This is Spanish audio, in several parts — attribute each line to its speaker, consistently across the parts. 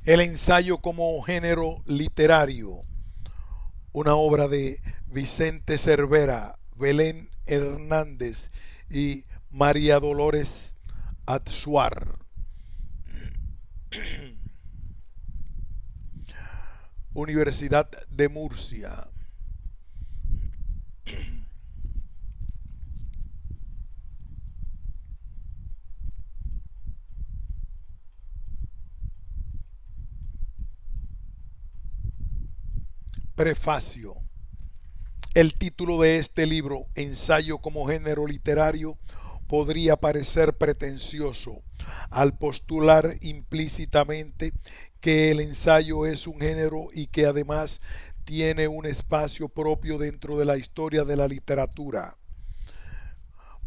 Speaker 1: El ensayo como género literario, una obra de Vicente Cervera, Belén Hernández y María Dolores Atsuar. Universidad de Murcia. Prefacio. El título de este libro, Ensayo como género literario, podría parecer pretencioso al postular implícitamente que el ensayo es un género y que además tiene un espacio propio dentro de la historia de la literatura.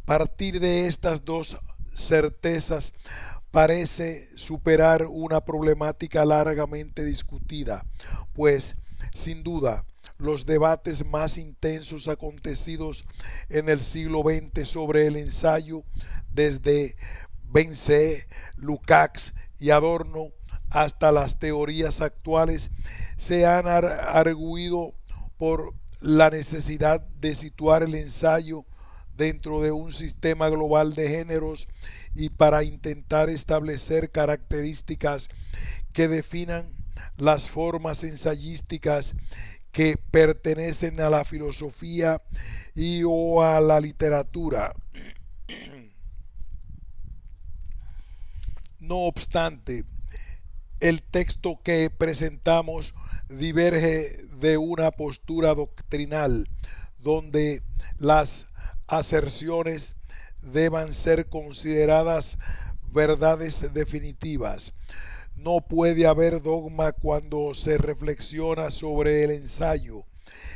Speaker 1: Partir de estas dos certezas parece superar una problemática largamente discutida, pues, sin duda, los debates más intensos acontecidos en el siglo XX sobre el ensayo, desde Vence, Lukács y Adorno hasta las teorías actuales, se han arguido por la necesidad de situar el ensayo dentro de un sistema global de géneros y para intentar establecer características que definan las formas ensayísticas que pertenecen a la filosofía y o a la literatura. No obstante, el texto que presentamos diverge de una postura doctrinal donde las aserciones deban ser consideradas verdades definitivas. No puede haber dogma cuando se reflexiona sobre el ensayo,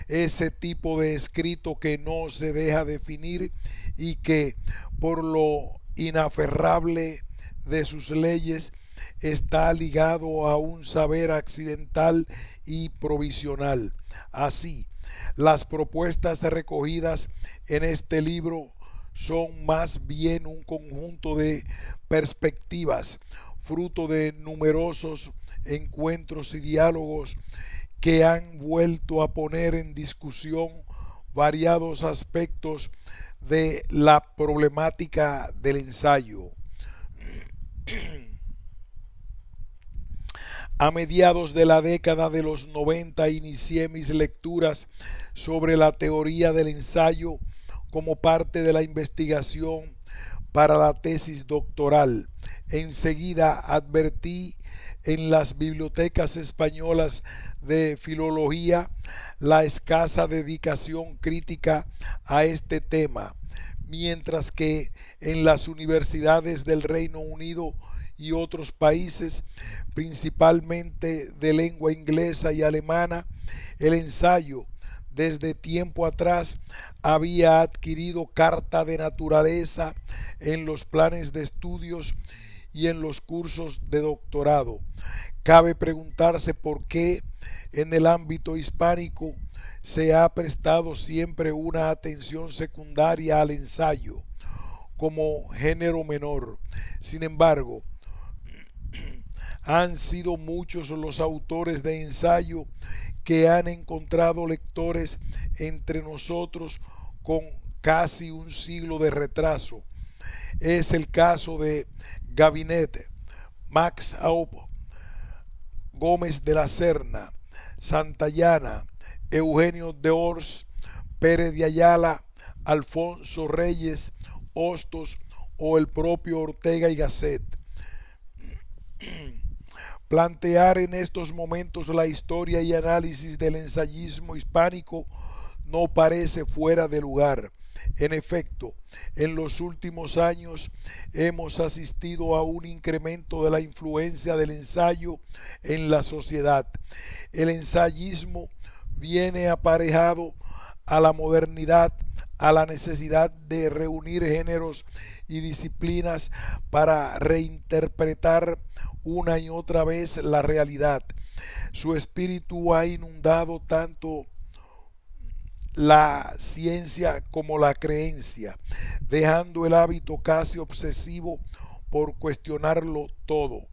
Speaker 1: ese tipo de escrito que no se deja definir y que, por lo inaferrable de sus leyes, está ligado a un saber accidental y provisional. Así, las propuestas recogidas en este libro son más bien un conjunto de perspectivas, fruto de numerosos encuentros y diálogos que han vuelto a poner en discusión variados aspectos de la problemática del ensayo. A mediados de la década de los 90 inicié mis lecturas sobre la teoría del ensayo como parte de la investigación para la tesis doctoral. Enseguida advertí en las bibliotecas españolas de filología la escasa dedicación crítica a este tema, mientras que en las universidades del Reino Unido y otros países, principalmente de lengua inglesa y alemana, el ensayo desde tiempo atrás había adquirido carta de naturaleza en los planes de estudios y en los cursos de doctorado. Cabe preguntarse por qué en el ámbito hispánico se ha prestado siempre una atención secundaria al ensayo como género menor. Sin embargo, han sido muchos los autores de ensayo que han encontrado lectores entre nosotros con casi un siglo de retraso. Es el caso de Gabinet, Max Aub, Gómez de la Serna, Santayana, Eugenio de Ors, Pérez de Ayala, Alfonso Reyes, Hostos o el propio Ortega y Gasset. Plantear en estos momentos la historia y análisis del ensayismo hispánico no parece fuera de lugar. En efecto, en los últimos años hemos asistido a un incremento de la influencia del ensayo en la sociedad. El ensayismo viene aparejado a la modernidad, a la necesidad de reunir géneros y disciplinas para reinterpretar una y otra vez la realidad. Su espíritu ha inundado tanto la ciencia como la creencia, dejando el hábito casi obsesivo por cuestionarlo todo.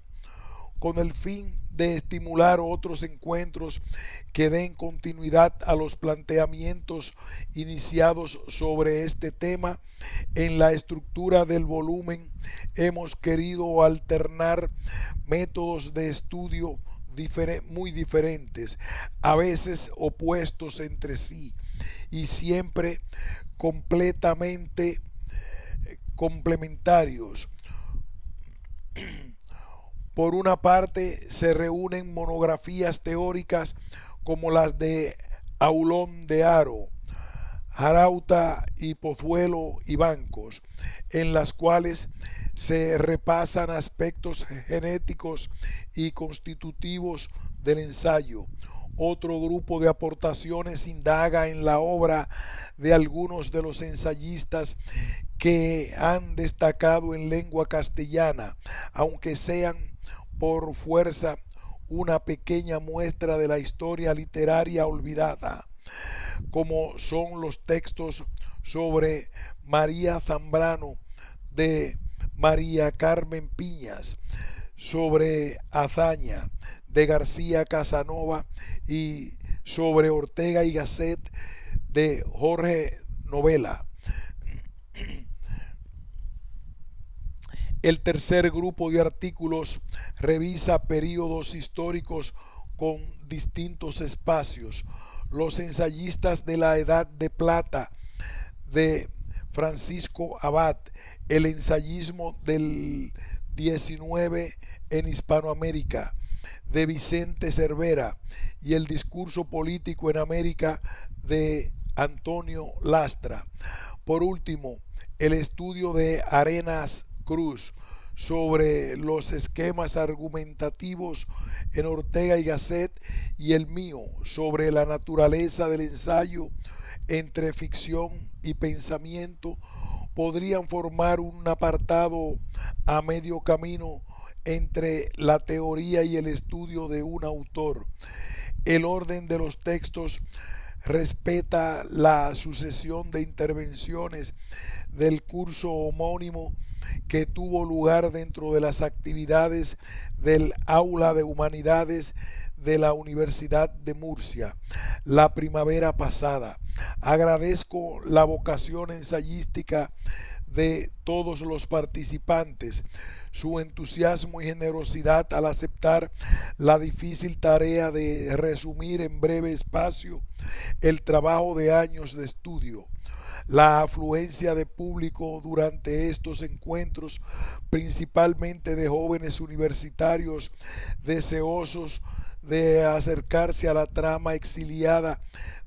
Speaker 1: Con el fin de estimular otros encuentros que den continuidad a los planteamientos iniciados sobre este tema, en la estructura del volumen hemos querido alternar métodos de estudio muy diferentes, a veces opuestos entre sí y siempre completamente complementarios. Por una parte, se reúnen monografías teóricas como las de Aulón de Haro, Jarauta y Pozuelo y Bancos, en las cuales se repasan aspectos genéticos y constitutivos del ensayo. Otro grupo de aportaciones indaga en la obra de algunos de los ensayistas que han destacado en lengua castellana, aunque sean por fuerza una pequeña muestra de la historia literaria olvidada, como son los textos sobre María Zambrano de María Carmen Piñas, sobre Azaña de García Casanova y sobre Ortega y Gasset de Jorge Novela. El tercer grupo de artículos revisa períodos históricos con distintos espacios. Los ensayistas de la Edad de Plata de Francisco Abad, el ensayismo del 19 en Hispanoamérica de Vicente Cervera y el discurso político en América de Antonio Lastra. Por último, el estudio de Arenas Cruz sobre los esquemas argumentativos en Ortega y Gasset y el mío sobre la naturaleza del ensayo entre ficción y pensamiento podrían formar un apartado a medio camino entre la teoría y el estudio de un autor. El orden de los textos respeta la sucesión de intervenciones del curso homónimo que tuvo lugar dentro de las actividades del Aula de Humanidades de la Universidad de Murcia la primavera pasada. Agradezco la vocación ensayística de todos los participantes, su entusiasmo y generosidad al aceptar la difícil tarea de resumir en breve espacio el trabajo de años de estudio. La afluencia de público durante estos encuentros, principalmente de jóvenes universitarios deseosos de acercarse a la trama exiliada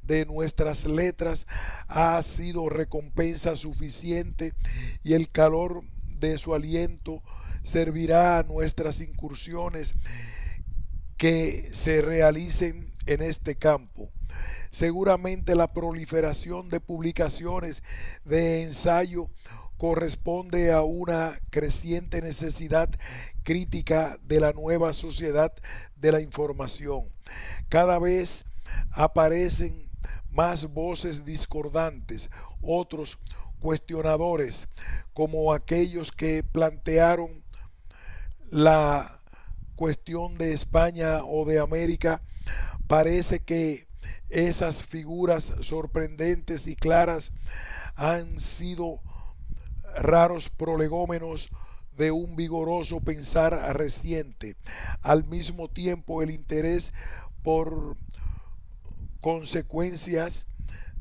Speaker 1: de nuestras letras, ha sido recompensa suficiente y el calor de su aliento servirá a nuestras incursiones que se realicen en este campo. Seguramente la proliferación de publicaciones de ensayo corresponde a una creciente necesidad crítica de la nueva sociedad de la información. Cada vez aparecen más voces discordantes, otros cuestionadores, como aquellos que plantearon la cuestión de España o de América. Parece que esas figuras sorprendentes y claras han sido raros prolegómenos de un vigoroso pensar reciente. Al mismo tiempo, el interés por consecuencias,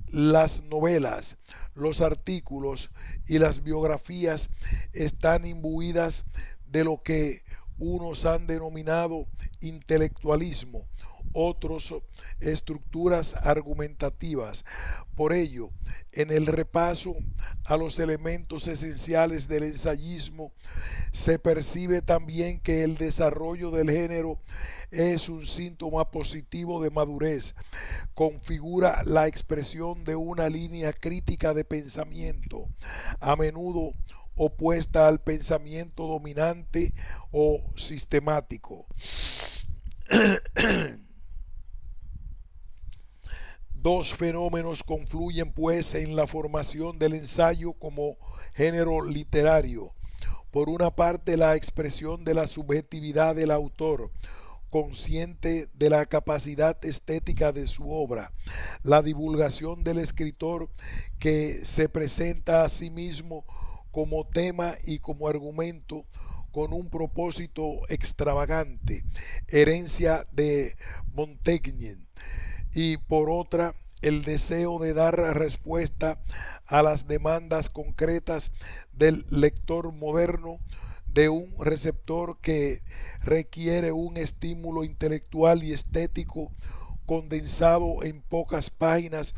Speaker 1: las novelas, los artículos y las biografías están imbuidas de lo que unos han denominado intelectualismo, otros estructuras argumentativas. Por ello, en el repaso a los elementos esenciales del ensayismo, se percibe también que el desarrollo del género es un síntoma positivo de madurez, configura la expresión de una línea crítica de pensamiento, a menudo opuesta al pensamiento dominante o sistemático. Dos fenómenos confluyen pues en la formación del ensayo como género literario. Por una parte, la expresión de la subjetividad del autor, consciente de la capacidad estética de su obra, la divulgación del escritor que se presenta a sí mismo como tema y como argumento con un propósito extravagante, herencia de Montaigne, y por otra, el deseo de dar respuesta a las demandas concretas del lector moderno, de un receptor que requiere un estímulo intelectual y estético condensado en pocas páginas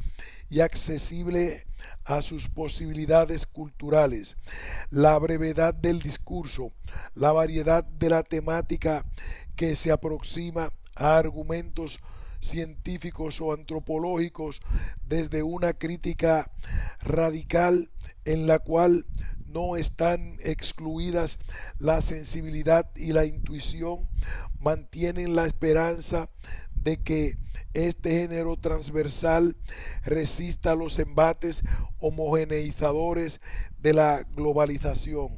Speaker 1: y accesible a sus posibilidades culturales. La brevedad del discurso, la variedad de la temática que se aproxima a argumentos científicos o antropológicos desde una crítica radical en la cual no están excluidas la sensibilidad y la intuición, mantienen la esperanza de que este género transversal resista los embates homogeneizadores de la globalización.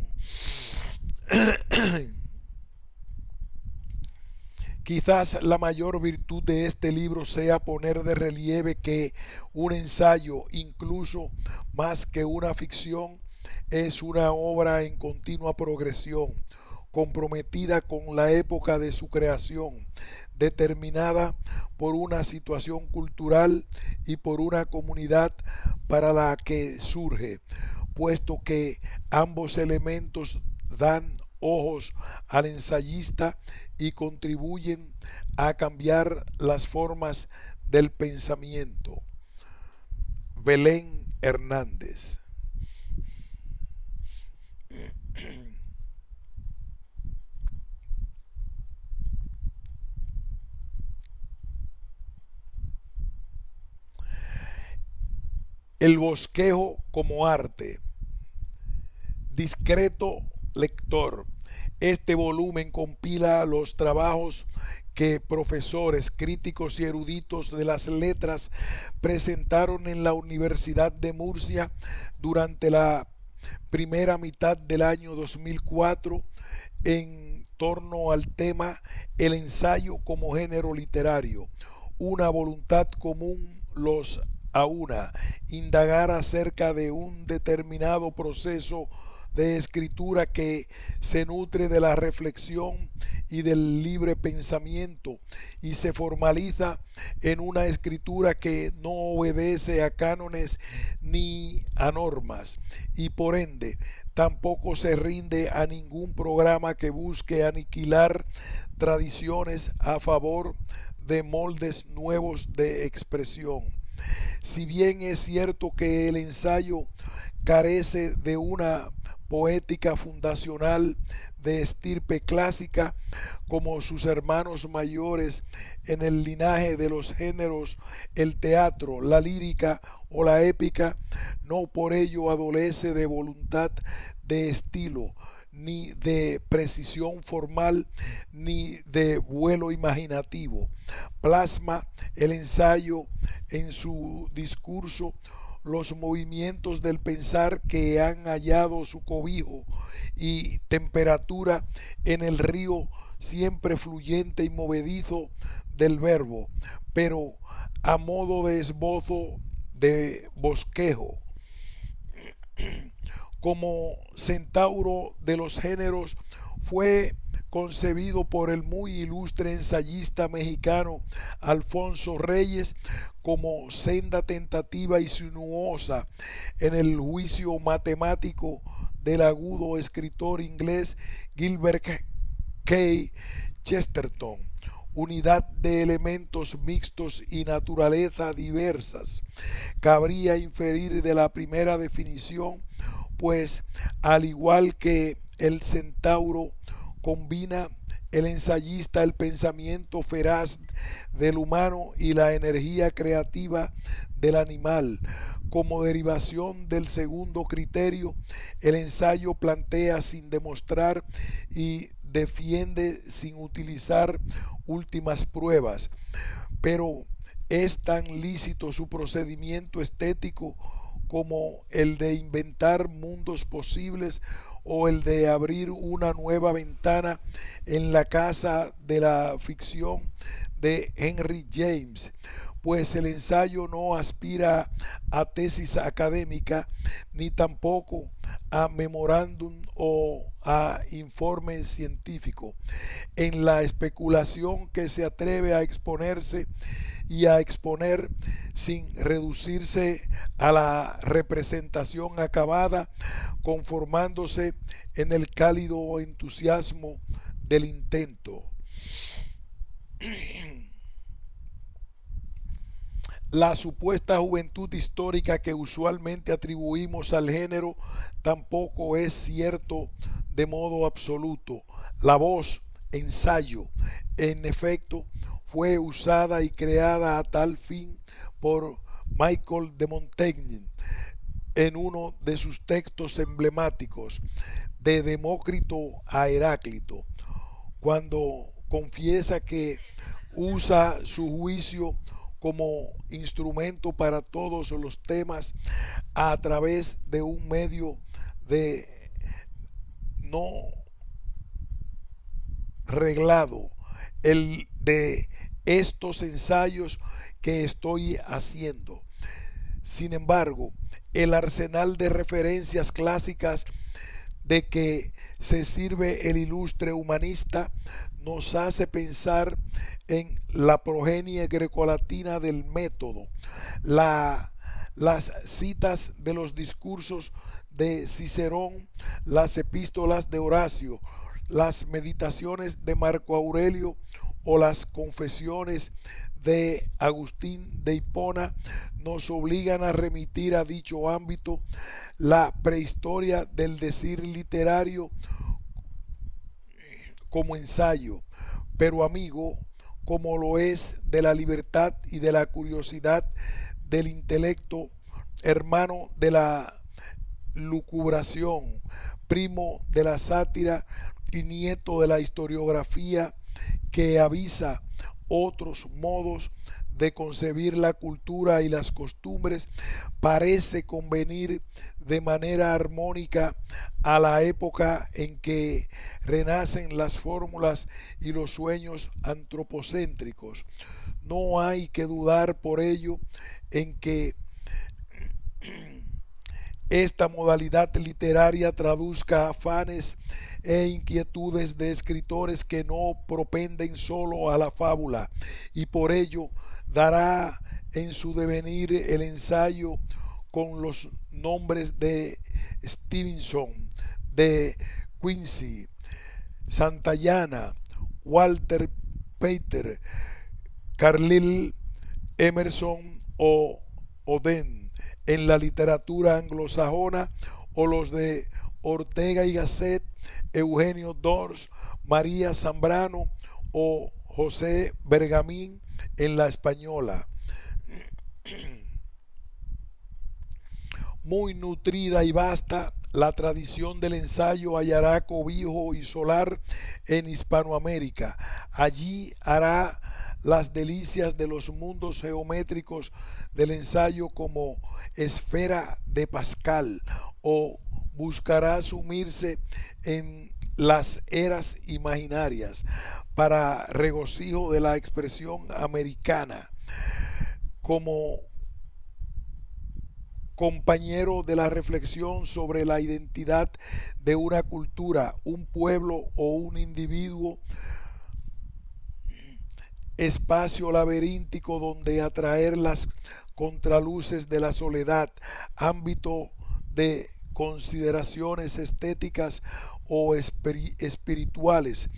Speaker 1: Quizás la mayor virtud de este libro sea poner de relieve que un ensayo, incluso más que una ficción, es una obra en continua progresión, comprometida con la época de su creación, determinada por una situación cultural y por una comunidad para la que surge, puesto que ambos elementos dan ojos al ensayista y contribuyen a cambiar las formas del pensamiento. Belén Hernández. El bosquejo como arte. Discreto lector. Este volumen compila los trabajos que profesores, críticos y eruditos de las letras presentaron en la Universidad de Murcia durante la primera mitad del año 2004 en torno al tema El ensayo como género literario. Una voluntad común los aúna, indagar acerca de un determinado proceso de escritura que se nutre de la reflexión y del libre pensamiento y se formaliza en una escritura que no obedece a cánones ni a normas y por ende tampoco se rinde a ningún programa que busque aniquilar tradiciones a favor de moldes nuevos de expresión. Si bien es cierto que el ensayo carece de una poética fundacional de estirpe clásica como sus hermanos mayores en el linaje de los géneros, el teatro, la lírica o la épica, no por ello adolece de voluntad de estilo, ni de precisión formal, ni de vuelo imaginativo. Plasma el ensayo en su discurso los movimientos del pensar que han hallado su cobijo y temperatura en el río siempre fluyente y movedizo del verbo, pero a modo de esbozo de bosquejo. Como centauro de los géneros, fue concebido por el muy ilustre ensayista mexicano Alfonso Reyes como senda tentativa y sinuosa en el juicio matemático del agudo escritor inglés Gilbert K. Chesterton, unidad de elementos mixtos y naturaleza diversas. Cabría inferir de la primera definición, pues al igual que el centauro combina el ensayista el pensamiento feraz del humano y la energía creativa del animal. Como derivación del segundo criterio, el ensayo plantea sin demostrar y defiende sin utilizar últimas pruebas, pero es tan lícito su procedimiento estético como el de inventar mundos posibles o el de abrir una nueva ventana en la casa de la ficción de Henry James, pues el ensayo no aspira a tesis académica ni tampoco a memorándum o a informe científico. En la especulación que se atreve a exponerse y a exponer sin reducirse a la representación acabada, conformándose en el cálido entusiasmo del intento. La supuesta juventud histórica que usualmente atribuimos al género tampoco es cierto de modo absoluto. La voz, ensayo, en efecto, fue usada y creada a tal fin por Michel de Montaigne en uno de sus textos emblemáticos, de Demócrito a Heráclito, cuando confiesa que usa su juicio como instrumento para todos los temas a través de un medio de no reglado, el de estos ensayos que estoy haciendo. Sin embargo, el arsenal de referencias clásicas de que se sirve el ilustre humanista nos hace pensar en la progenie grecolatina del método, las citas de los discursos de Cicerón, las epístolas de Horacio, las meditaciones de Marco Aurelio o las confesiones de Agustín de Hipona nos obligan a remitir a dicho ámbito la prehistoria del decir literario como ensayo, pero amigo, como lo es de la libertad y de la curiosidad del intelecto, hermano de la lucubración, primo de la sátira y nieto de la historiografía, que avisa otros modos de concebir la cultura y las costumbres, parece convenir de manera armónica a la época en que renacen las fórmulas y los sueños antropocéntricos. No hay que dudar por ello en que esta modalidad literaria traduzca afanes e inquietudes de escritores que no propenden solo a la fábula, y por ello dará en su devenir el ensayo con los nombres de Stevenson, de Quincy, Santayana, Walter Pater, Carlyle, Emerson o Oden en la literatura anglosajona, o los de Ortega y Gasset, Eugenio Dors, María Zambrano o José Bergamín en la española. Muy nutrida y vasta, la tradición del ensayo hallará cobijo y solar en Hispanoamérica. Allí hará las delicias de los mundos geométricos del ensayo como esfera de Pascal, o buscará sumirse en las eras imaginarias para regocijo de la expresión americana, como compañero de la reflexión sobre la identidad de una cultura, un pueblo o un individuo, espacio laberíntico donde atraer las contraluces de la soledad, ámbito de consideraciones estéticas o espirituales.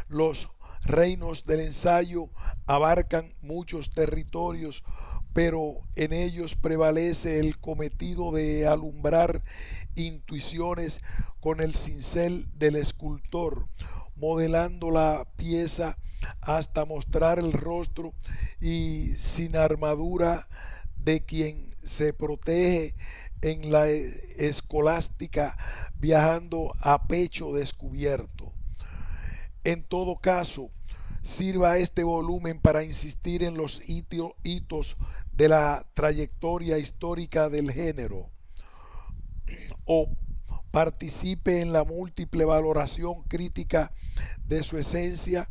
Speaker 1: Los reinos del ensayo abarcan muchos territorios, pero en ellos prevalece el cometido de alumbrar intuiciones con el cincel del escultor, modelando la pieza hasta mostrar el rostro y sin armadura de quien se protege en la escolástica, viajando a pecho descubierto. En todo caso, sirva este volumen para insistir en los hitos de la trayectoria histórica del género, o participe en la múltiple valoración crítica de su esencia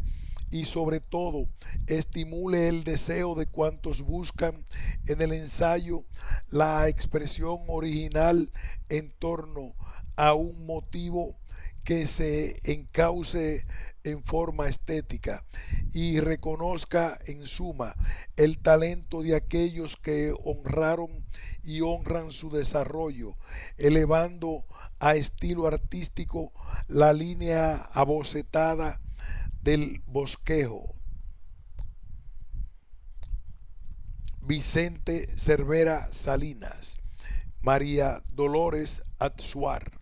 Speaker 1: y sobre todo estimule el deseo de cuantos buscan en el ensayo la expresión original en torno a un motivo que se encauce en forma estética y reconozca en suma el talento de aquellos que honraron y honran su desarrollo, elevando a estilo artístico la línea abocetada del bosquejo. Vicente Cervera Salinas, María Dolores Atsuar.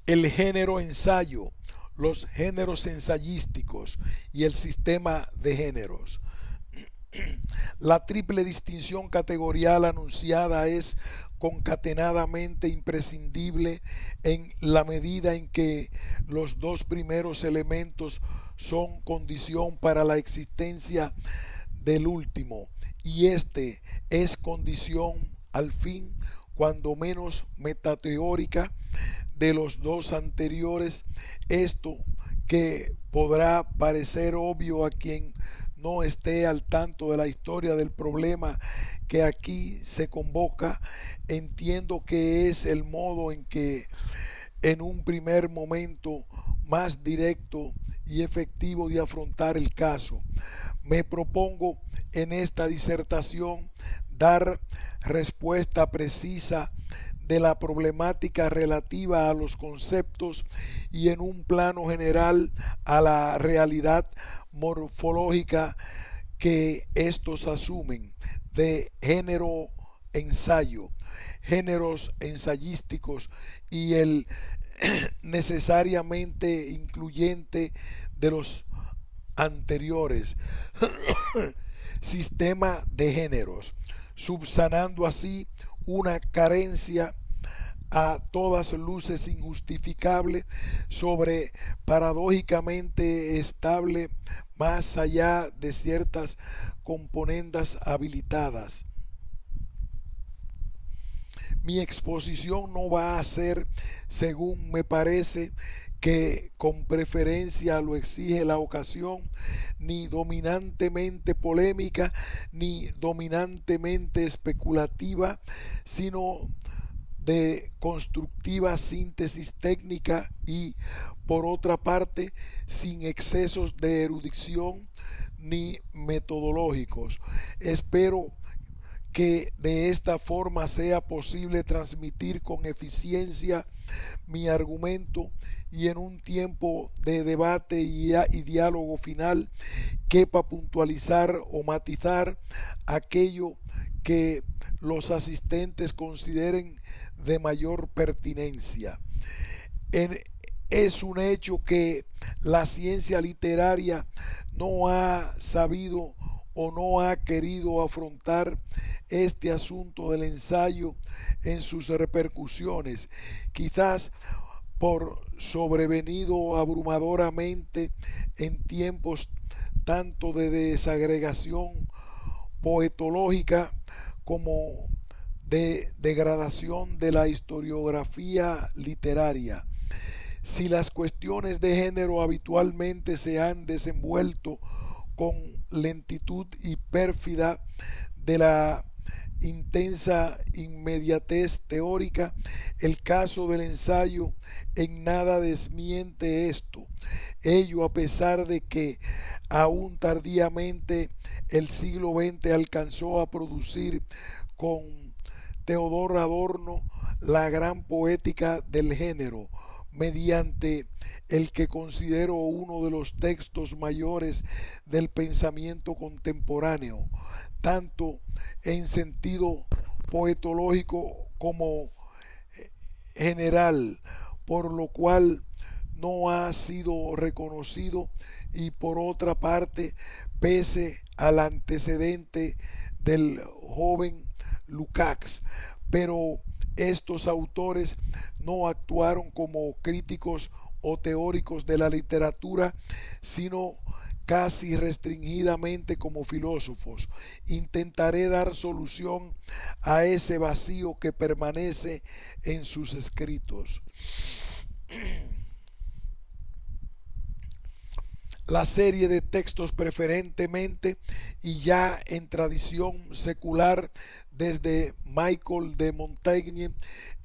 Speaker 1: El género ensayo, los géneros ensayísticos y el sistema de géneros. La triple distinción categorial anunciada es concatenadamente imprescindible en la medida en que los dos primeros elementos son condición para la existencia del último, y este es condición al fin, cuando menos metateórica, de los dos anteriores. Esto, que podrá parecer obvio a quien no esté al tanto de la historia del problema que aquí se convoca, entiendo que es el modo en que en un primer momento más directo y efectivo de afrontar el caso. Me propongo en esta disertación dar respuesta precisa de la problemática relativa a los conceptos y en un plano general a la realidad morfológica que estos asumen, de género ensayo, géneros ensayísticos y el necesariamente incluyente de los anteriores, sistema de géneros, subsanando así una carencia a todas luces injustificable sobre paradójicamente estable más allá de ciertas componendas habilitadas. Mi exposición no va a ser, según me parece que con preferencia lo exige la ocasión, ni dominantemente polémica, ni dominantemente especulativa, sino de constructiva síntesis técnica y, por otra parte, sin excesos de erudición ni metodológicos. Espero que de esta forma sea posible transmitir con eficiencia mi argumento y en un tiempo de debate y diálogo final quepa puntualizar o matizar aquello que los asistentes consideren de mayor pertinencia. Es un hecho que la ciencia literaria no ha sabido o no ha querido afrontar este asunto del ensayo en sus repercusiones, quizás por sobrevenido abrumadoramente en tiempos tanto de desagregación poetológica como de degradación de la historiografía literaria. Si las cuestiones de género habitualmente se han desenvuelto con lentitud y pérfida de la intensa inmediatez teórica, el caso del ensayo en nada desmiente esto. Ello a pesar de que aún tardíamente el siglo XX alcanzó a producir con Teodor Adorno la gran poética del género, mediante el que considero uno de los textos mayores del pensamiento contemporáneo, tanto en sentido poetológico como general, por lo cual no ha sido reconocido, y por otra parte, pese al antecedente del joven Lukács, pero estos autores no actuaron como críticos o teóricos de la literatura, sino casi restringidamente como filósofos. Intentaré dar solución a ese vacío que permanece en sus escritos. La serie de textos preferentemente y ya en tradición secular desde Michael de Montaigne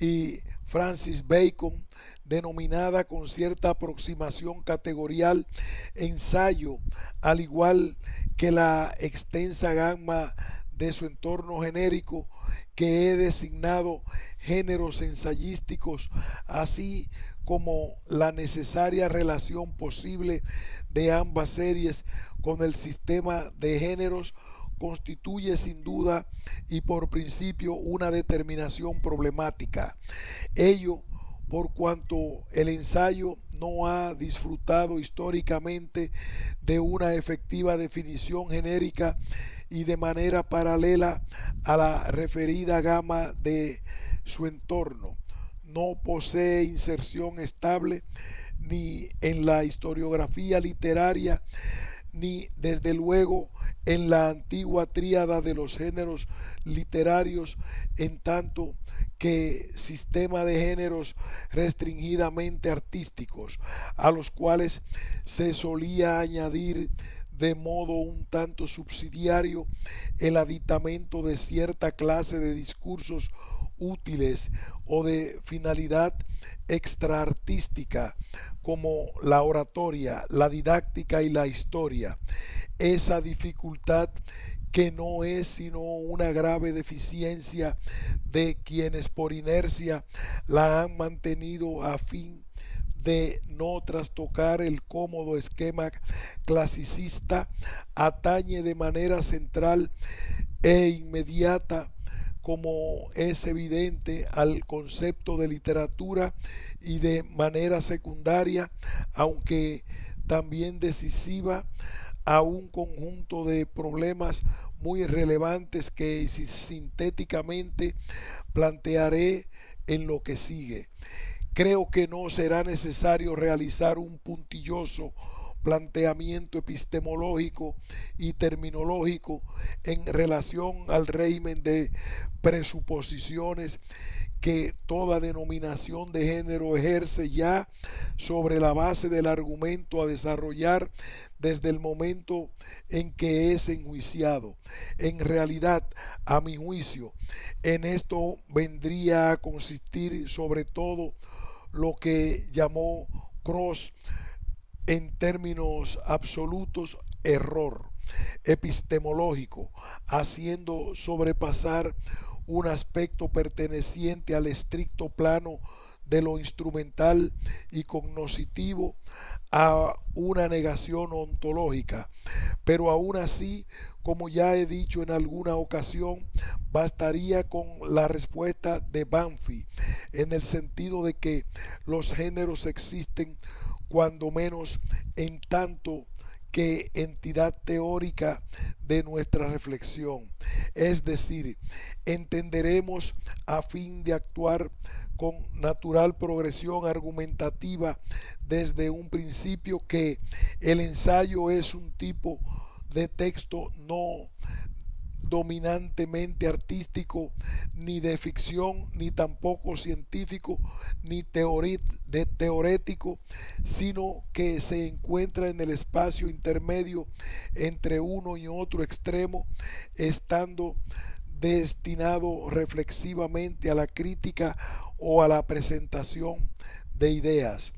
Speaker 1: y Francis Bacon, denominada con cierta aproximación categorial ensayo, al igual que la extensa gama de su entorno genérico que he designado géneros ensayísticos, así como la necesaria relación posible de ambas series con el sistema de géneros, constituye sin duda y por principio una determinación problemática. Ello por cuanto el ensayo no ha disfrutado históricamente de una efectiva definición genérica y de manera paralela a la referida gama de su entorno. No posee inserción estable ni en la historiografía literaria, ni desde luego en la antigua tríada de los géneros literarios, en tanto que sistema de géneros restringidamente artísticos, a los cuales se solía añadir de modo un tanto subsidiario el aditamento de cierta clase de discursos útiles o de finalidad extraartística, como la oratoria, la didáctica y la historia. Esa dificultad, que no es sino una grave deficiencia de quienes por inercia la han mantenido a fin de no trastocar el cómodo esquema clasicista, atañe de manera central e inmediata, como es evidente, al concepto de literatura, y de manera secundaria, aunque también decisiva, a un conjunto de problemas muy relevantes que sintéticamente plantearé en lo que sigue. Creo que no será necesario realizar un puntilloso planteamiento epistemológico y terminológico en relación al régimen de presuposiciones que toda denominación de género ejerce ya sobre la base del argumento a desarrollar desde el momento en que es enjuiciado. En realidad, a mi juicio, en esto vendría a consistir sobre todo lo que llamó Cross en términos absolutos error epistemológico, haciendo sobrepasar un aspecto perteneciente al estricto plano de lo instrumental y cognoscitivo a una negación ontológica. Pero aún así, como ya he dicho en alguna ocasión, bastaría con la respuesta de Banfi, en el sentido de que los géneros existen cuando menos en tanto que entidad teórica de nuestra reflexión. Es decir, entenderemos, a fin de actuar con natural progresión argumentativa desde un principio, que el ensayo es un tipo de texto no dominantemente artístico, ni de ficción, ni tampoco científico, ni teorético, sino que se encuentra en el espacio intermedio entre uno y otro extremo, estando destinado reflexivamente a la crítica o a la presentación de ideas.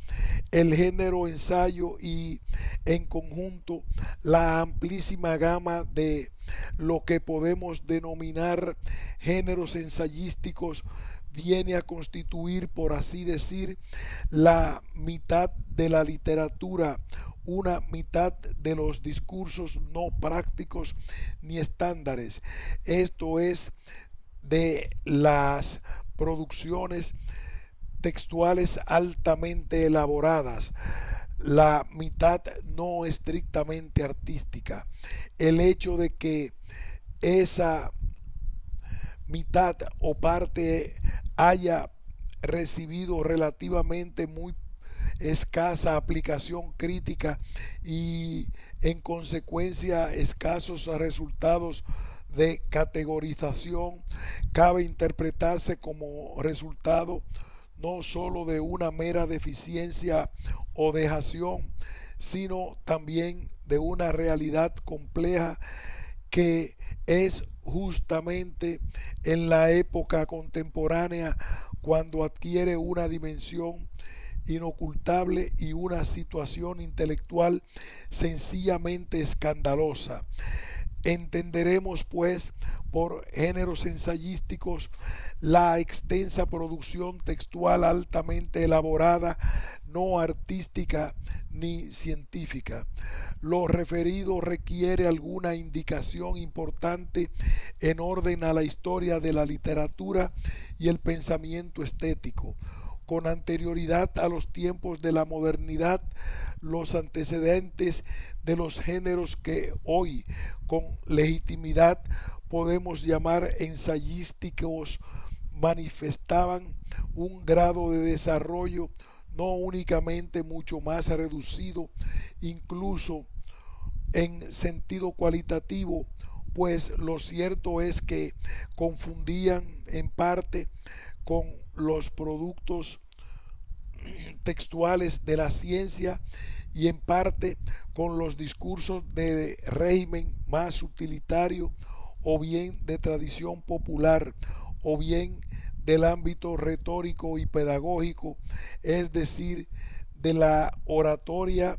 Speaker 1: El género ensayo y, en conjunto, la amplísima gama de lo que podemos denominar géneros ensayísticos viene a constituir, por así decir, la mitad de la literatura, una mitad de los discursos no prácticos ni estándares, esto es, de las producciones textuales altamente elaboradas, la mitad no estrictamente artística. El hecho de que esa mitad o parte haya recibido relativamente muy escasa aplicación crítica y en consecuencia escasos resultados de categorización, cabe interpretarse como resultado no sólo de una mera deficiencia o dejación, sino también de una realidad compleja que es justamente en la época contemporánea cuando adquiere una dimensión inocultable y una situación intelectual sencillamente escandalosa. Entenderemos, pues, por géneros ensayísticos la extensa producción textual altamente elaborada, no artística ni científica. Lo referido requiere alguna indicación importante en orden a la historia de la literatura y el pensamiento estético. Con anterioridad a los tiempos de la modernidad, los antecedentes de los géneros que hoy con legitimidad podemos llamar ensayísticos manifestaban un grado de desarrollo no únicamente mucho más reducido, incluso en sentido cualitativo, pues lo cierto es que confundían en parte con los productos textuales de la ciencia y en parte con los discursos de régimen más utilitario o bien de tradición popular o bien del ámbito retórico y pedagógico, es decir, de la oratoria,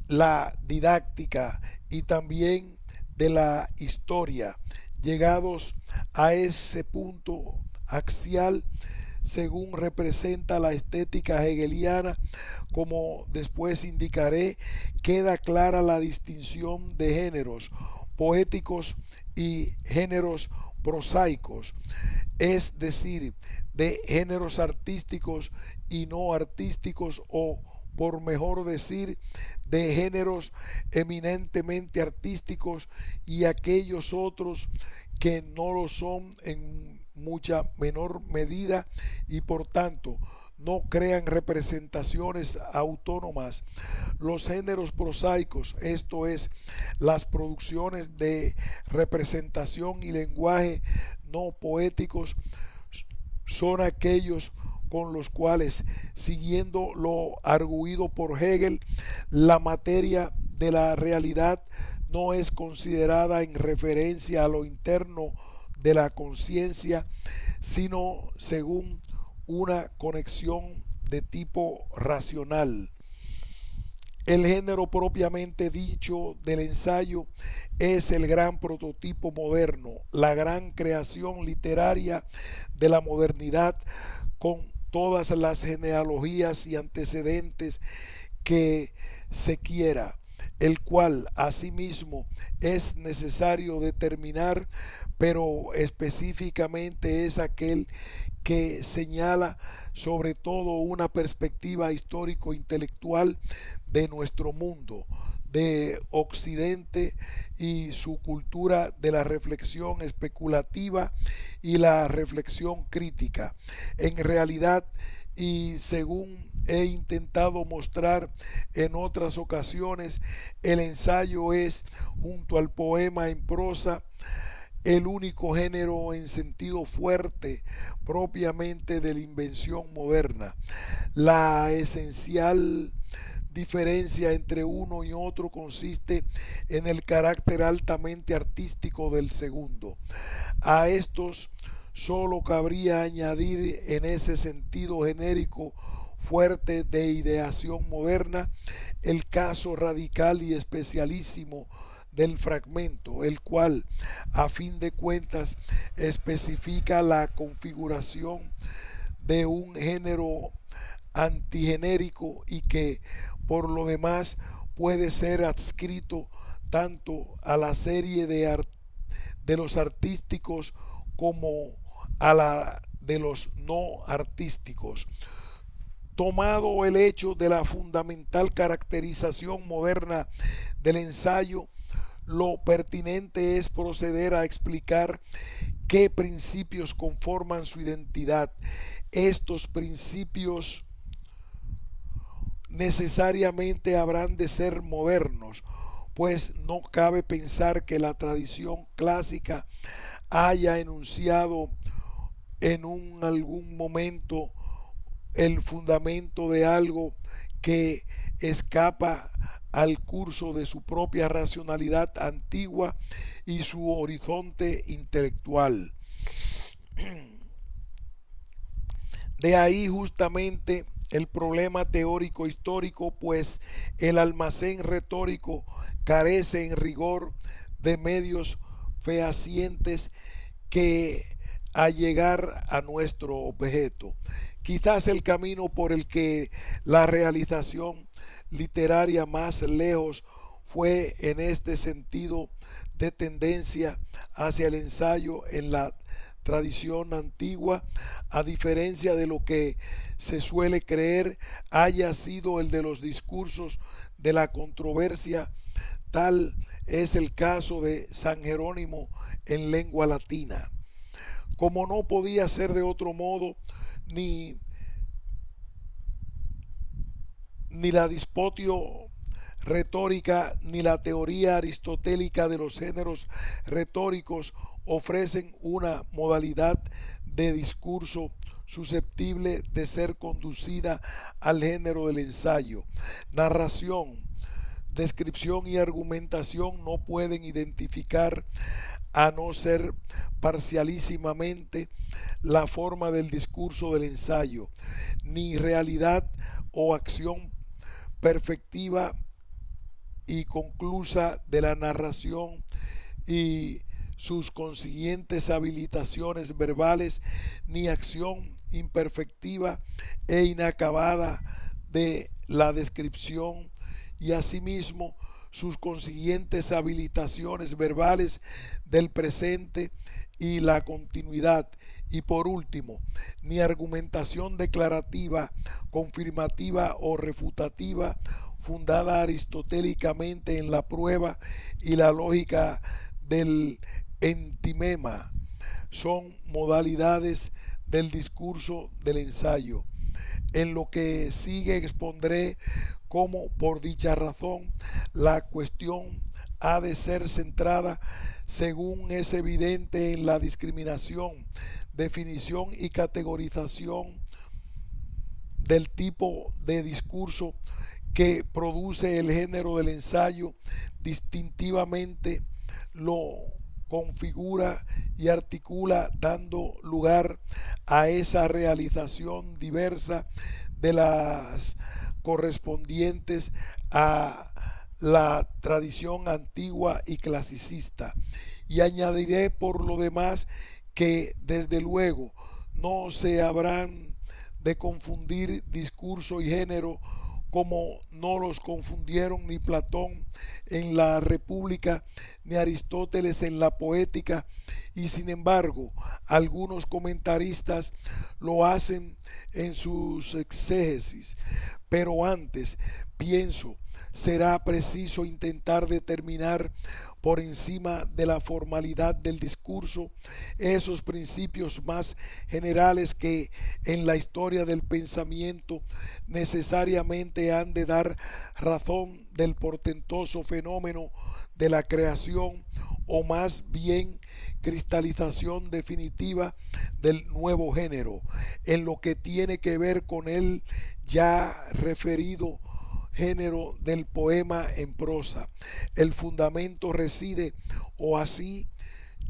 Speaker 1: la didáctica y también de la historia. Llegados a ese punto axial, según representa la estética hegeliana, como después indicaré, queda clara la distinción de géneros poéticos y géneros prosaicos, es decir, de géneros artísticos y no artísticos, o por mejor decir, de géneros eminentemente artísticos y aquellos otros que no lo son en mucha menor medida y por tanto no crean representaciones autónomas. Los géneros prosaicos, esto es, las producciones de representación y lenguaje no poéticos, son aquellos con los cuales, siguiendo lo arguido por Hegel, la materia de la realidad no es considerada en referencia a lo interno de la conciencia, sino según una conexión de tipo racional. El género propiamente dicho del ensayo es el gran prototipo moderno, la gran creación literaria de la modernidad, con todas las genealogías y antecedentes que se quiera, el cual asimismo es necesario determinar, pero específicamente es aquel que señala sobre todo una perspectiva histórico-intelectual de nuestro mundo, de Occidente y su cultura de la reflexión especulativa y la reflexión crítica. En realidad, y según he intentado mostrar en otras ocasiones, el ensayo es, junto al poema en prosa, el único género en sentido fuerte propiamente de la invención moderna. La esencial diferencia entre uno y otro consiste en el carácter altamente artístico del segundo. A estos solo cabría añadir en ese sentido genérico fuerte de ideación moderna el caso radical y especialísimo del fragmento, el cual, a fin de cuentas, especifica la configuración de un género antigenérico y que, por lo demás, puede ser adscrito tanto a la serie de los artísticos como a la de los no artísticos. Tomado el hecho de la fundamental caracterización moderna del ensayo, lo pertinente es proceder a explicar qué principios conforman su identidad. Estos principios necesariamente habrán de ser modernos, pues no cabe pensar que la tradición clásica haya enunciado en algún momento el fundamento de algo que escapa al curso de su propia racionalidad antigua y su horizonte intelectual. De ahí justamente el problema teórico histórico, pues el almacén retórico carece en rigor de medios fehacientes que a llegar a nuestro objeto. Quizás el camino por el que la realización literaria más lejos fue en este sentido de tendencia hacia el ensayo en la tradición antigua, a diferencia de lo que se suele creer, haya sido el de los discursos de la controversia. Tal es el caso de San Jerónimo en lengua latina. Como no podía ser de otro modo, ni, ni la disputio retórica ni la teoría aristotélica de los géneros retóricos ofrecen una modalidad de discurso susceptible de ser conducida al género del ensayo. Narración, descripción y argumentación no pueden identificar, a no ser parcialísimamente, la forma del discurso del ensayo, ni realidad o acción perfectiva y conclusa de la narración y sus consiguientes habilitaciones verbales, ni acción imperfectiva e inacabada de la descripción, y asimismo sus consiguientes habilitaciones verbales del presente y la continuidad, y por último, ni argumentación declarativa, confirmativa o refutativa fundada aristotélicamente en la prueba y la lógica del entimema son modalidades del discurso del ensayo. En lo que sigue expondré cómo, por dicha razón, la cuestión ha de ser centrada, según es evidente, en la discriminación, definición y categorización del tipo de discurso que produce el género del ensayo. Distintivamente lo configura y articula, dando lugar a esa realización diversa de las correspondientes a la tradición antigua y clasicista. Y añadiré por lo demás que desde luego no se habrán de confundir discurso y género, como no los confundieron ni Platón en la República ni Aristóteles en la Poética, y sin embargo algunos comentaristas lo hacen en sus exégesis. Pero antes, pienso, será preciso intentar determinar por encima de la formalidad del discurso esos principios más generales que en la historia del pensamiento necesariamente han de dar razón del portentoso fenómeno de la creación, o más bien cristalización definitiva del nuevo género, en lo que tiene que ver con el ya referido género del poema en prosa. El fundamento reside, o así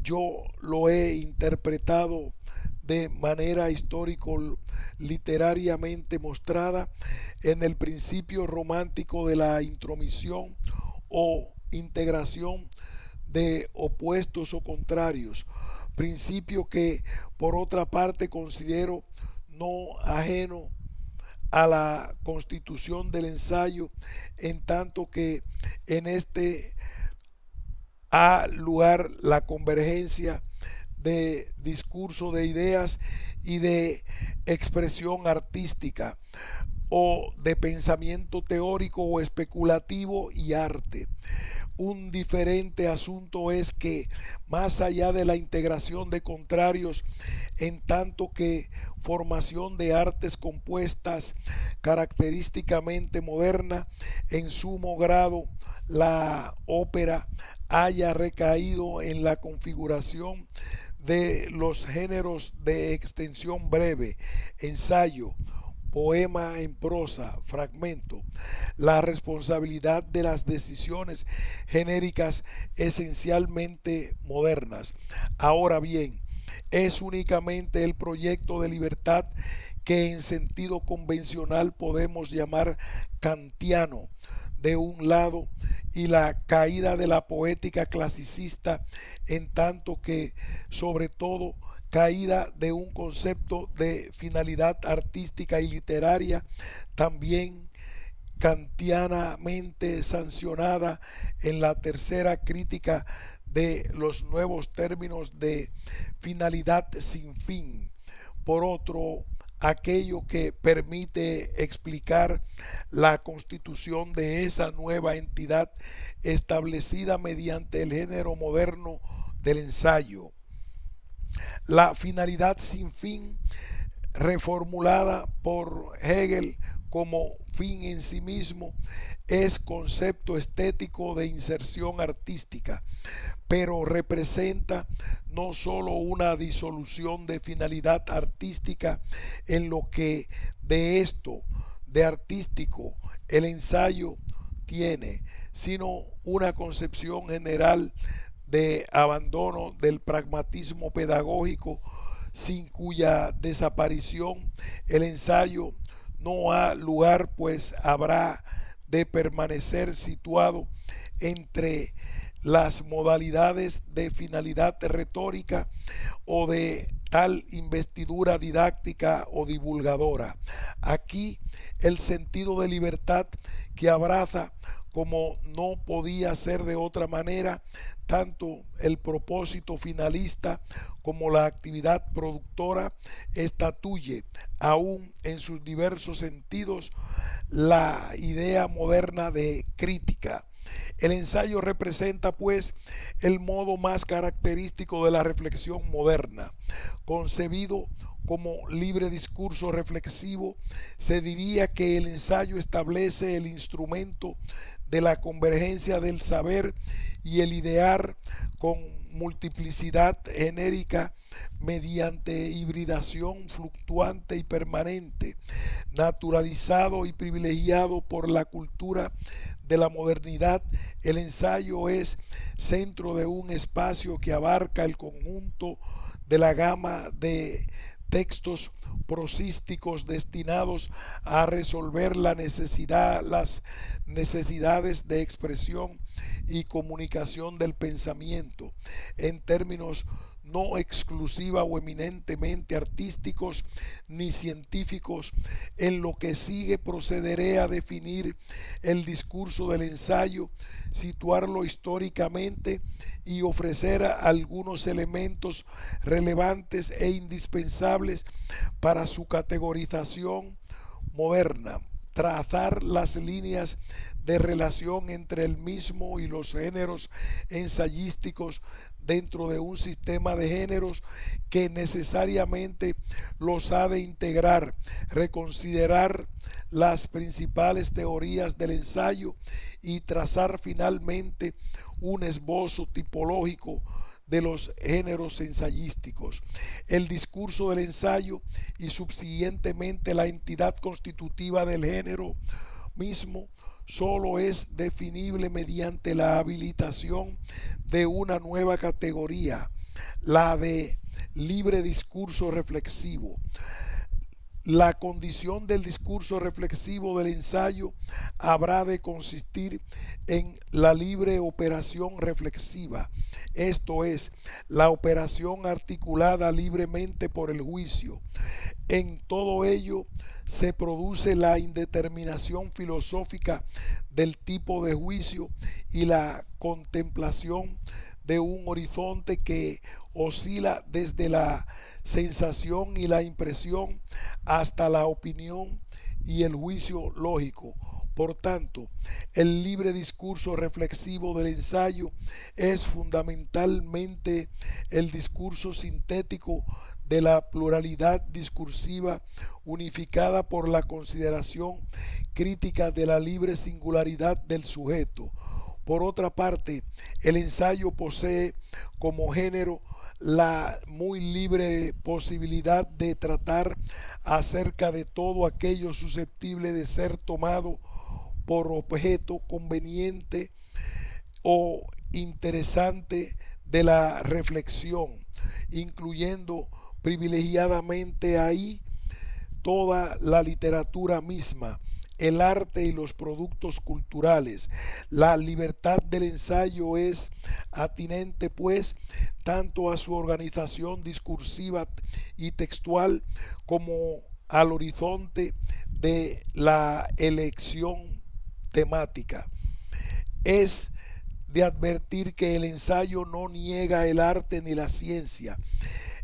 Speaker 1: yo lo he interpretado de manera histórico literariamente mostrada, en el principio romántico de la intromisión o integración de opuestos o contrarios, principio que por otra parte considero no ajeno a la constitución del ensayo, en tanto que en este ha lugar la convergencia de discurso de ideas y de expresión artística, o de pensamiento teórico o especulativo y arte. Un diferente asunto es que, más allá de la integración de contrarios, en tanto que formación de artes compuestas característicamente moderna, en sumo grado la ópera haya recaído en la configuración de los géneros de extensión breve, ensayo, poema en prosa, fragmento, la responsabilidad de las decisiones genéricas esencialmente modernas. Ahora bien, es únicamente el proyecto de libertad que en sentido convencional podemos llamar kantiano, de un lado, y la caída de la poética clasicista, en tanto que, sobre todo, caída de un concepto de finalidad artística y literaria, también kantianamente sancionada en la tercera crítica de los nuevos términos de finalidad sin fin. Por otro, aquello que permite explicar la constitución de esa nueva entidad establecida mediante el género moderno del ensayo. La finalidad sin fin, reformulada por Hegel como fin en sí mismo, es concepto estético de inserción artística, pero representa no sólo una disolución de finalidad artística en lo que de esto, de artístico, el ensayo tiene, sino una concepción general de abandono del pragmatismo pedagógico, sin cuya desaparición el ensayo no ha lugar, pues habrá de permanecer situado entre las modalidades de finalidad retórica o de tal investidura didáctica o divulgadora. Aquí el sentido de libertad que abraza, como no podía ser de otra manera, tanto el propósito finalista como la actividad productora, estatuye, aún en sus diversos sentidos, la idea moderna de crítica. El ensayo representa, pues, el modo más característico de la reflexión moderna. Concebido como libre discurso reflexivo, se diría que el ensayo establece el instrumento de la convergencia del saber y el idear con multiplicidad genérica mediante hibridación fluctuante y permanente, naturalizado y privilegiado por la cultura de la modernidad. El ensayo es centro de un espacio que abarca el conjunto de la gama de textos prosísticos destinados a resolver las necesidades de expresión y comunicación del pensamiento en términos no exclusiva o eminentemente artísticos ni científicos. En lo que sigue procederé a definir el discurso del ensayo, situarlo históricamente y ofrecer algunos elementos relevantes e indispensables para su categorización moderna, trazar las líneas de relación entre el mismo y los géneros ensayísticos dentro de un sistema de géneros que necesariamente los ha de integrar, reconsiderar las principales teorías del ensayo y trazar finalmente un esbozo tipológico de los géneros ensayísticos. El discurso del ensayo y subsiguientemente la entidad constitutiva del género mismo solo es definible mediante la habilitación de una nueva categoría, la de libre discurso reflexivo. La condición del discurso reflexivo del ensayo habrá de consistir en la libre operación reflexiva, esto es, la operación articulada libremente por el juicio. En todo ello se produce la indeterminación filosófica del tipo de juicio y la contemplación de un horizonte que oscila desde la sensación y la impresión hasta la opinión y el juicio lógico. Por tanto, el libre discurso reflexivo del ensayo es fundamentalmente el discurso sintético de la pluralidad discursiva unificada por la consideración crítica de la libre singularidad del sujeto. Por otra parte, el ensayo posee como género la muy libre posibilidad de tratar acerca de todo aquello susceptible de ser tomado por objeto conveniente o interesante de la reflexión, incluyendo privilegiadamente ahí toda la literatura misma, el arte y los productos culturales. La libertad del ensayo es atinente, pues, tanto a su organización discursiva y textual como al horizonte de la elección temática. Es de advertir que el ensayo no niega el arte ni la ciencia,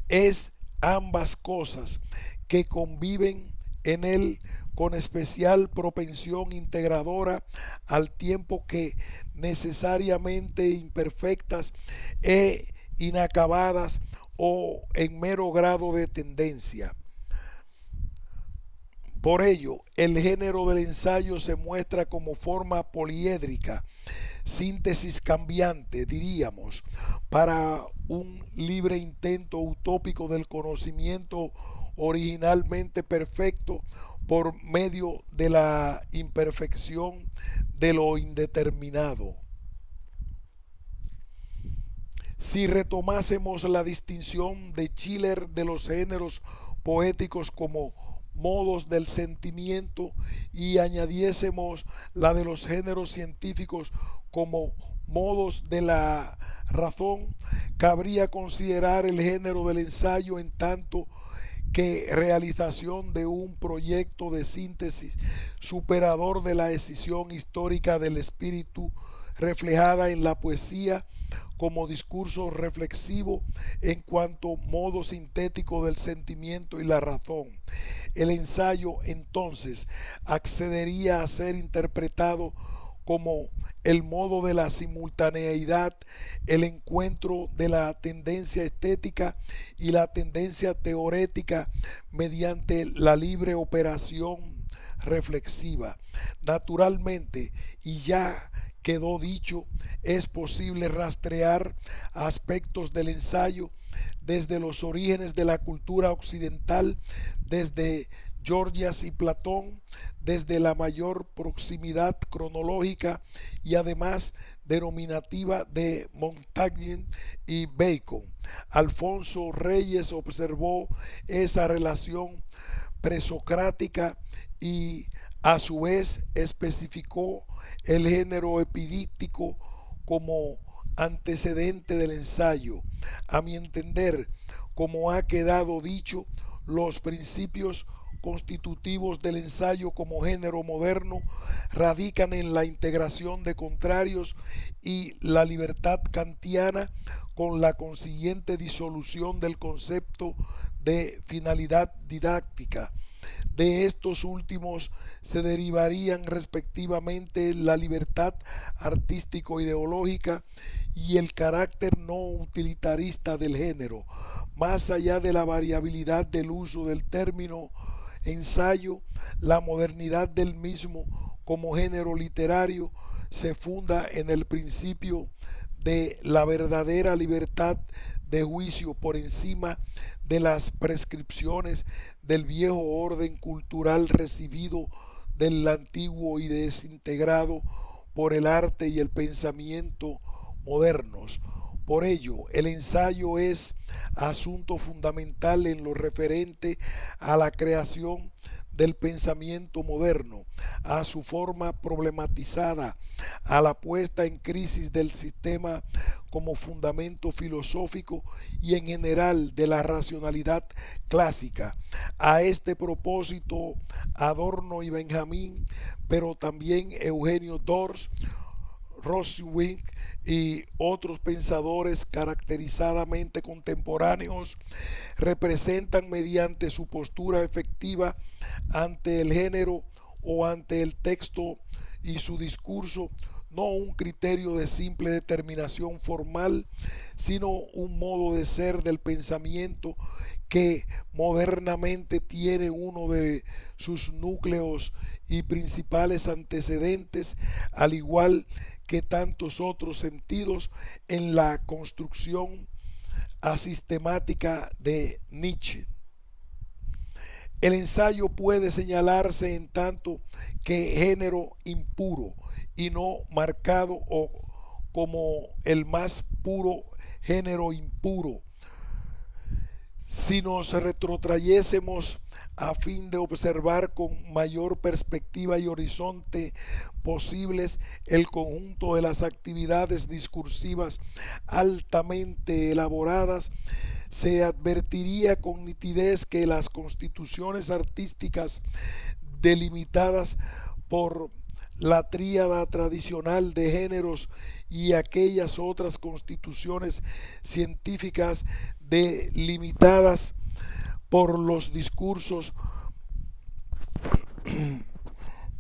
Speaker 1: es ambas cosas que conviven en él con especial propensión integradora, al tiempo que necesariamente imperfectas e inacabadas o en mero grado de tendencia. Por ello, el género del ensayo se muestra como forma poliédrica, síntesis cambiante, diríamos, para un libre intento utópico del conocimiento originalmente perfecto por medio de la imperfección de lo indeterminado. Si retomásemos la distinción de Schiller de los géneros poéticos como modos del sentimiento y añadiésemos la de los géneros científicos como modos de la razón, cabría considerar el género del ensayo en tanto que realización de un proyecto de síntesis superador de la escisión histórica del espíritu reflejada en la poesía como discurso reflexivo en cuanto modo sintético del sentimiento y la razón. El ensayo entonces accedería a ser interpretado como el modo de la simultaneidad, el encuentro de la tendencia estética y la tendencia teorética mediante la libre operación reflexiva. Naturalmente, y ya quedó dicho, es posible rastrear aspectos del ensayo desde los orígenes de la cultura occidental, desde Gorgias y Platón, desde la mayor proximidad cronológica y además denominativa de Montaigne y Bacon. Alfonso Reyes observó esa relación presocrática y a su vez especificó el género epidíctico como antecedente del ensayo. A mi entender, como ha quedado dicho, los principios constitutivos del ensayo como género moderno radican en la integración de contrarios y la libertad kantiana, con la consiguiente disolución del concepto de finalidad didáctica. De estos últimos se derivarían respectivamente la libertad artístico-ideológica y el carácter no utilitarista del género. Más allá de la variabilidad del uso del término ensayo, la modernidad del mismo como género literario se funda en el principio de la verdadera libertad de juicio por encima de las prescripciones del viejo orden cultural recibido del antiguo y desintegrado por el arte y el pensamiento modernos. Por ello, el ensayo es asunto fundamental en lo referente a la creación del pensamiento moderno, a su forma problematizada, a la puesta en crisis del sistema como fundamento filosófico y en general de la racionalidad clásica. A este propósito, Adorno y Benjamín, pero también Eugenio Dors, Roswig y otros pensadores caracterizadamente contemporáneos representan mediante su postura efectiva ante el género o ante el texto y su discurso no un criterio de simple determinación formal, sino un modo de ser del pensamiento que modernamente tiene uno de sus núcleos y principales antecedentes, al igual que tantos otros sentidos, en la construcción asistemática de Nietzsche. El ensayo puede señalarse en tanto que género impuro y no marcado o como el más puro género impuro. Si nos retrotrayésemos a fin de observar con mayor perspectiva y horizonte posibles el conjunto de las actividades discursivas altamente elaboradas, se advertiría con nitidez que las constituciones artísticas delimitadas por la tríada tradicional de géneros y aquellas otras constituciones científicas delimitadas por los discursos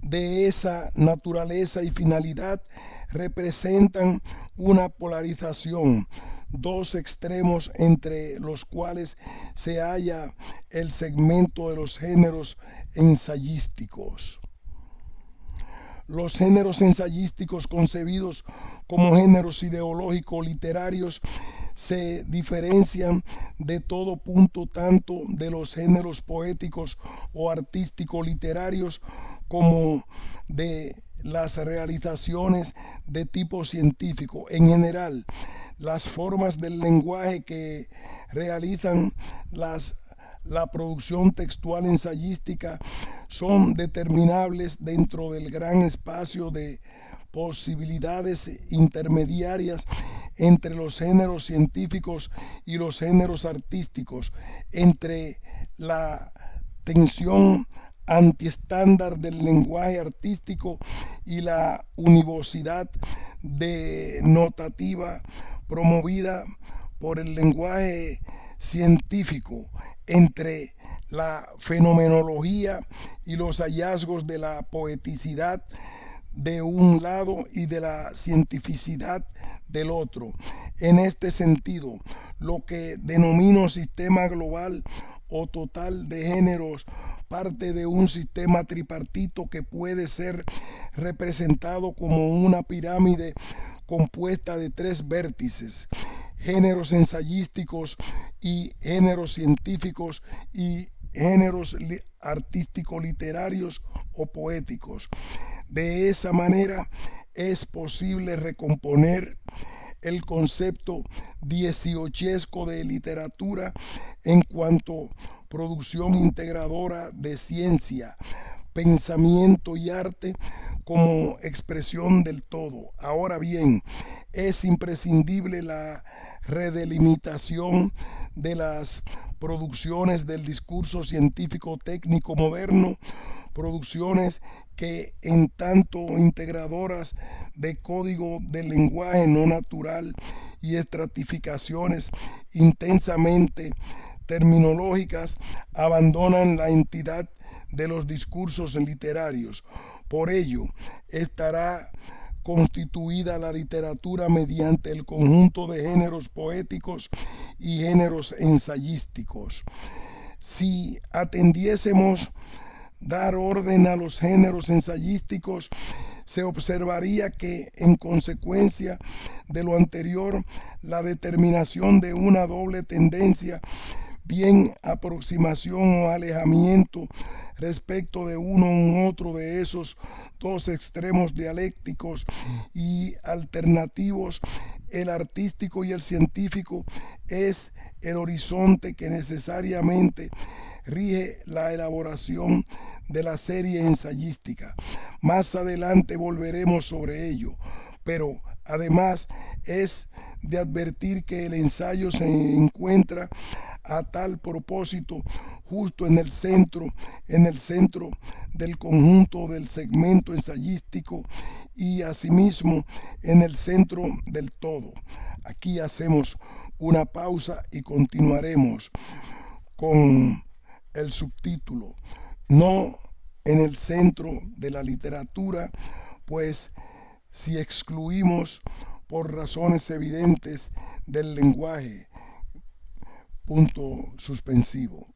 Speaker 1: de esa naturaleza y finalidad representan una polarización, dos extremos entre los cuales se halla el segmento de los géneros ensayísticos. Los géneros ensayísticos concebidos como géneros ideológicos literarios se diferencian de todo punto tanto de los géneros poéticos o artísticos literarios como de las realizaciones de tipo científico. En general, las formas del lenguaje que realizan la producción textual ensayística son determinables dentro del gran espacio de posibilidades intermediarias entre los géneros científicos y los géneros artísticos, entre la tensión antiestándar del lenguaje artístico y la univocidad denotativa promovida por el lenguaje científico, entre la fenomenología y los hallazgos de la poeticidad de un lado y de la cientificidad del otro. En este sentido, lo que denomino sistema global o total de géneros parte de un sistema tripartito que puede ser representado como una pirámide compuesta de tres vértices: géneros ensayísticos y géneros científicos y géneros artísticos literarios o poéticos. De esa manera es posible recomponer el concepto dieciochesco de literatura en cuanto producción integradora de ciencia, pensamiento y arte como expresión del todo. Ahora bien, es imprescindible la redelimitación de las producciones del discurso científico técnico moderno, producciones que en tanto integradoras de código del lenguaje no natural y estratificaciones intensamente terminológicas abandonan la entidad de los discursos literarios. Por ello, estará constituida la literatura mediante el conjunto de géneros poéticos y géneros ensayísticos. Si atendiésemos dar orden a los géneros ensayísticos, se observaría que, en consecuencia de lo anterior, la determinación de una doble tendencia, bien aproximación o alejamiento respecto de uno u otro de esos dos extremos dialécticos y alternativos, el artístico y el científico, es el horizonte que necesariamente rige la elaboración de la serie ensayística. Más adelante volveremos sobre ello, pero además es de advertir que el ensayo se encuentra a tal propósito justo en el centro del conjunto del segmento ensayístico y asimismo en el centro del todo. Aquí hacemos una pausa y continuaremos con el subtítulo: no en el centro de la literatura,
Speaker 2: pues si excluimos por razones evidentes del lenguaje, punto suspensivo.